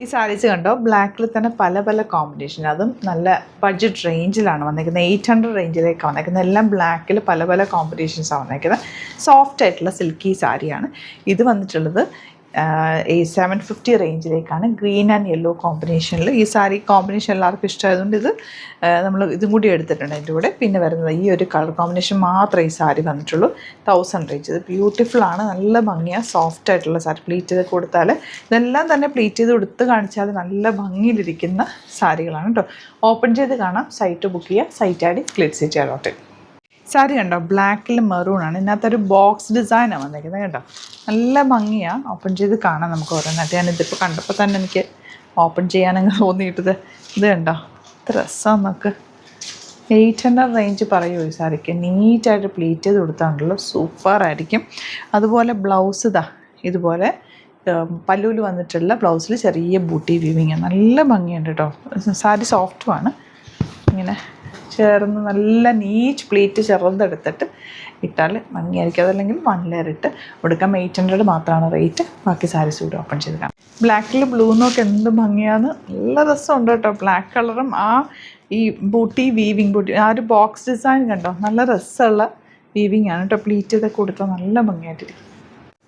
ഈ സാരീസ് കണ്ടോ, ബ്ലാക്കിൽ തന്നെ പല പല കോമ്പിനേഷൻ, അതും നല്ല ബഡ്ജറ്റ് റേഞ്ചിലാണ് വന്നിരിക്കുന്നത്. 800 റേഞ്ചിലേക്കാണ് വന്നിരിക്കുന്നത്. എല്ലാം ബ്ലാക്കിൽ പല പല കോമ്പിനേഷൻസാണ് വന്നിരിക്കുന്നത്. സോഫ്റ്റ് ആയിട്ടുള്ള സിൽക്കി സാരിയാണ് ഇത് വന്നിട്ടുള്ളത്. 750 റേഞ്ചിലേക്കാണ്. ഗ്രീൻ ആൻഡ് യെല്ലോ കോമ്പിനേഷനിൽ. ഈ സാരി കോമ്പിനേഷൻ എല്ലാവർക്കും ഇഷ്ടമായതുകൊണ്ട് ഇത് നമ്മൾ ഇതും കൂടി എടുത്തിട്ടുണ്ട് അതിൻ്റെ കൂടെ. പിന്നെ വരുന്നത് ഈ ഒരു കളർ കോമ്പിനേഷൻ മാത്രമേ ഈ സാരി വന്നിട്ടുള്ളൂ. 1000 റേഞ്ച്. ഇത് ബ്യൂട്ടിഫുള്ളാണ്, നല്ല ഭംഗിയാണ്, സോഫ്റ്റ് ആയിട്ടുള്ള സാരി. പ്ലീറ്റ് ചെയ്ത് കൊടുത്താൽ ഇതെല്ലാം തന്നെ പ്ലീറ്റ് ചെയ്ത് കൊടുത്ത് കാണിച്ചാൽ നല്ല ഭംഗിയിലിരിക്കുന്ന സാരികളാണ് കേട്ടോ. ഓപ്പൺ ചെയ്ത് കാണാം. സൈറ്റ് ബുക്ക് ചെയ്യുക. Site add glitzitya.in. സാരി കണ്ടോ, ബ്ലാക്കിൽ മെറൂണാണ്. ഇതിനകത്തൊരു ബോക്സ് ഡിസൈനാണ് വന്നിരിക്കുന്നത് കേട്ടോ. നല്ല ഭംഗിയാണ്. ഓപ്പൺ ചെയ്ത് കാണാം നമുക്ക് ഓരോന്നായിട്ട്. ഞാനിതിപ്പോൾ കണ്ടപ്പോൾ തന്നെ എനിക്ക് ഓപ്പൺ ചെയ്യാനങ്ങ് തോന്നിയിട്ടത്. ഇത് കണ്ടോ, ഇത്ര രസമാണ് നമുക്ക്. 800 റേഞ്ച് പറയൂ ഈ സാരിക്ക്. നീറ്റായിട്ട് പ്ലീറ്റ് ചെയ്ത് കൊടുത്താണല്ലോ, സൂപ്പറായിരിക്കും. അതുപോലെ ബ്ലൗസ് ഇതുപോലെ പല്ലൂല് വന്നിട്ടുള്ള ബ്ലൗസിൽ ചെറിയ ബൂട്ടി വീവിങ്, നല്ല ഭംഗിയുണ്ട് കേട്ടോ. സാരി സോഫ്റ്റുമാണ്. ഇങ്ങനെ ചേർന്ന് നല്ല നീറ്റ് പ്ലീറ്റ് ചെറുതെടുത്തിട്ട് ഇട്ടാൽ ഭംഗിയായിരിക്കും. അതല്ലെങ്കിൽ 1 ലെയർ ഇട്ട് കൊടുക്കാം. 800 മാത്രമാണ് റേറ്റ്. ബാക്കി സാരീസ് കൂടി ഓപ്പൺ ചെയ്ത് കാണാം. ബ്ലാക്കിൽ ബ്ലൂ നോക്ക് എന്ത് ഭംഗിയാണ്, നല്ല രസമുണ്ട് കേട്ടോ. ബ്ലാക്ക് കളറും ഈ ബൂട്ടി വീവിങ്, ആ ഒരു ബോക്സ് ഡിസൈൻ കണ്ടോ, നല്ല രസമുള്ള വീവിങ് ആണ് കേട്ടോ. പ്ലീറ്റ് ചെയ്ത് കൊടുത്താൽ നല്ല ഭംഗിയായിട്ടിരിക്കും.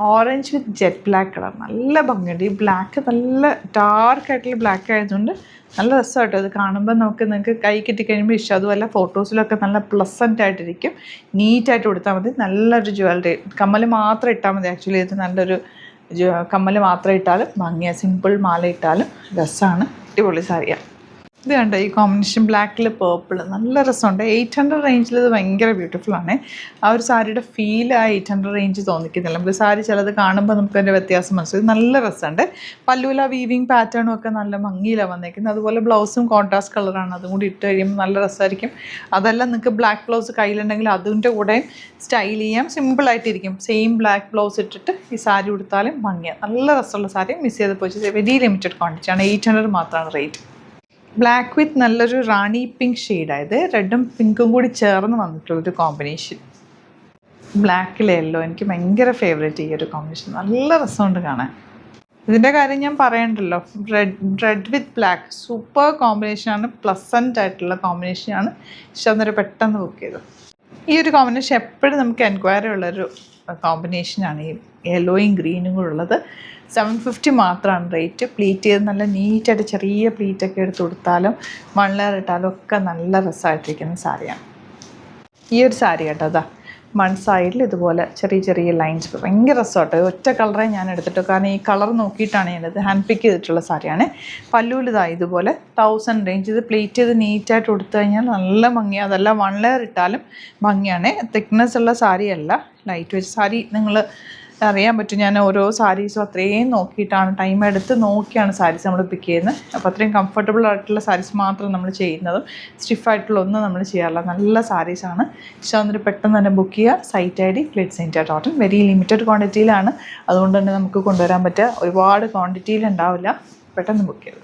Orange with jet black colour, നല്ല ഭംഗിയുണ്ട്. ഈ ബ്ലാക്ക് നല്ല ഡാർക്കായിട്ടുള്ള ബ്ലാക്ക് ആയതുകൊണ്ട് നല്ല രസമായിട്ടോ ഇത് കാണുമ്പോൾ. നിങ്ങൾക്ക് കൈ കിട്ടിക്കഴിയുമ്പോൾ ഇഷ്ടം. അതുമല്ല ഫോട്ടോസിലൊക്കെ നല്ല പ്ലസൻ്റ് ആയിട്ടിരിക്കും. നീറ്റായിട്ട് കൊടുത്താൽ മതി. നല്ലൊരു ജ്വല്ലറി, കമ്മൽ മാത്രം ഇട്ടാൽ മതി. ആക്ച്വലി ഇത് നല്ലൊരു കമ്മൽ മാത്രം ഇട്ടാലും ഭംഗിയാണ്. സിമ്പിൾ മാല ഇട്ടാലും രസമാണ്. അടിപൊളി സാരിയാണ്. ഇത് കണ്ടോ, ഈ കോമ്പിനേഷൻ ബ്ലാക്കിൽ പേർപ്പിൾ, നല്ല രസമുണ്ട്. 800 റേഞ്ചിൽ ഇത് ഭയങ്കര ബ്യൂട്ടിഫുള്ളാണ്. ആ ഒരു സാരിയുടെ ഫീൽ ആ 800 റേഞ്ച് തോന്നിക്കുന്നില്ല. നമുക്ക് സാരി ചിലത് കാണുമ്പോൾ നമുക്ക് അതിൻ്റെ വ്യത്യാസം മനസ്സിലാവും. നല്ല രസമുണ്ട്. പല്ലൂല വീവിങ് പാറ്റേണും ഒക്കെ നല്ല ഭംഗിയിലാണ് വന്നേക്കുന്നത്. അതുപോലെ ബ്ലൗസും കോൺട്രാസ്റ്റ് കളറാണ്. അതും കൂടി ഇട്ട് കഴിയുമ്പോൾ നല്ല രസമായിരിക്കും. അതെല്ലാം നിങ്ങൾക്ക് ബ്ലാക്ക് ബ്ലൗസ് കയ്യിലുണ്ടെങ്കിൽ അതിൻ്റെ കൂടെയും സ്റ്റൈൽ ചെയ്യാം. സിമ്പിളായിട്ടിരിക്കും. സെയിം ബ്ലാക്ക് ബ്ലൗസ് ഇട്ടിട്ട് ഈ സാരി ഉടുത്താലും ഭംഗിയാണ്. നല്ല രസമുള്ള സാരി. മിസ് ചെയ്ത് പോയി. Very limited ക്വാണ്ടിറ്റിയാണ്. 800 മാത്രമാണ് റേറ്റ്. ബ്ലാക്ക് വിത്ത് നല്ലൊരു റാണി പിങ്ക് ഷെയ്ഡായത്. റെഡും പിങ്കും കൂടി ചേർന്ന് വന്നിട്ടുള്ളൊരു കോമ്പിനേഷൻ. ബ്ലാക്കിൽ യെല്ലോ എനിക്ക് ഭയങ്കര ഫേവറേറ്റ് ഈ ഒരു കോമ്പിനേഷൻ. നല്ല രസമുണ്ട് കാണാൻ. ഇതിൻ്റെ കാര്യം ഞാൻ പറയണ്ടല്ലോ. റെഡ് വിത്ത് ബ്ലാക്ക് സൂപ്പർ കോമ്പിനേഷനാണ്. പ്ലസൻ്റ് ആയിട്ടുള്ള കോമ്പിനേഷനാണ്. ഇഷ്ടം പെട്ടെന്ന് ബുക്ക് ചെയ്തു. ഈ ഒരു കോമ്പിനേഷൻ എപ്പോഴും നമുക്ക് എൻക്വയറി ഉള്ളൊരു കോമ്പിനേഷനാണ്. ഈ യെല്ലോയും ഗ്രീനും കൂടെ ഉള്ളത്. 750 മാത്രമാണ് റേറ്റ്. പ്ലീറ്റ് ചെയ്ത് നല്ല നീറ്റായിട്ട് ചെറിയ പ്ലീറ്റൊക്കെ എടുത്ത് കൊടുത്താലും 1 ലെയർ ഇട്ടാലും ഒക്കെ നല്ല രസമായിട്ടിരിക്കുന്ന സാരിയാണ് ഈ ഒരു സാരി കേട്ടോ. വൺ സൈഡിൽ ഇതുപോലെ ചെറിയ ചെറിയ ലൈൻസ് ഭയങ്കര രസമാട്ടോ. ഒറ്റ കളറേ ഞാൻ എടുത്തിട്ടു, കാരണം ഈ കളർ നോക്കിയിട്ടാണ് ഞാനത് ഹാൻഡ് പിക്ക് ചെയ്തിട്ടുള്ള സാരിയാണ്. പല്ലൂലിതായി ഇതുപോലെ 1000 റേഞ്ച്. ഇത് പ്ലേറ്റ് ചെയ്ത് നീറ്റായിട്ട് കൊടുത്തു കഴിഞ്ഞാൽ നല്ല ഭംഗിയാണ്. അതല്ല 1 ലെയർ ഇട്ടാലും ഭംഗിയാണ്. തിക്നെസ് ഉള്ള സാരിയല്ല, ലൈറ്റ് വെച്ച് സാരി. നിങ്ങൾ അറിയാൻ പറ്റും, ഞാൻ ഓരോ സാരീസും അത്രയും നോക്കിയിട്ടാണ്, ടൈം എടുത്ത് നോക്കിയാണ് സാരീസ് നമ്മൾ പിക്ക് ചെയ്യുന്നത്. അപ്പോൾ അത്രയും കംഫർട്ടബിൾ ആയിട്ടുള്ള സാരീസ് മാത്രം നമ്മൾ ചെയ്യുന്നതും സ്റ്റിഫായിട്ടുള്ള ഒന്നും നമ്മൾ ചെയ്യാറില്ല. നല്ല സാരീസാണ്. ഇഷ്ടം പെട്ടെന്ന് തന്നെ ബുക്ക് ചെയ്യുക. സൈറ്റ് ഐ ഡി glitzitya.in. വെരി ലിമിറ്റഡ് ക്വാണ്ടിറ്റിയിലാണ്. അതുകൊണ്ട് തന്നെ നമുക്ക് കൊണ്ടുവരാൻ പറ്റുക. ഒരുപാട് ക്വാണ്ടിറ്റിയിൽ ഉണ്ടാവില്ല. പെട്ടെന്ന് ബുക്ക് ചെയ്തു.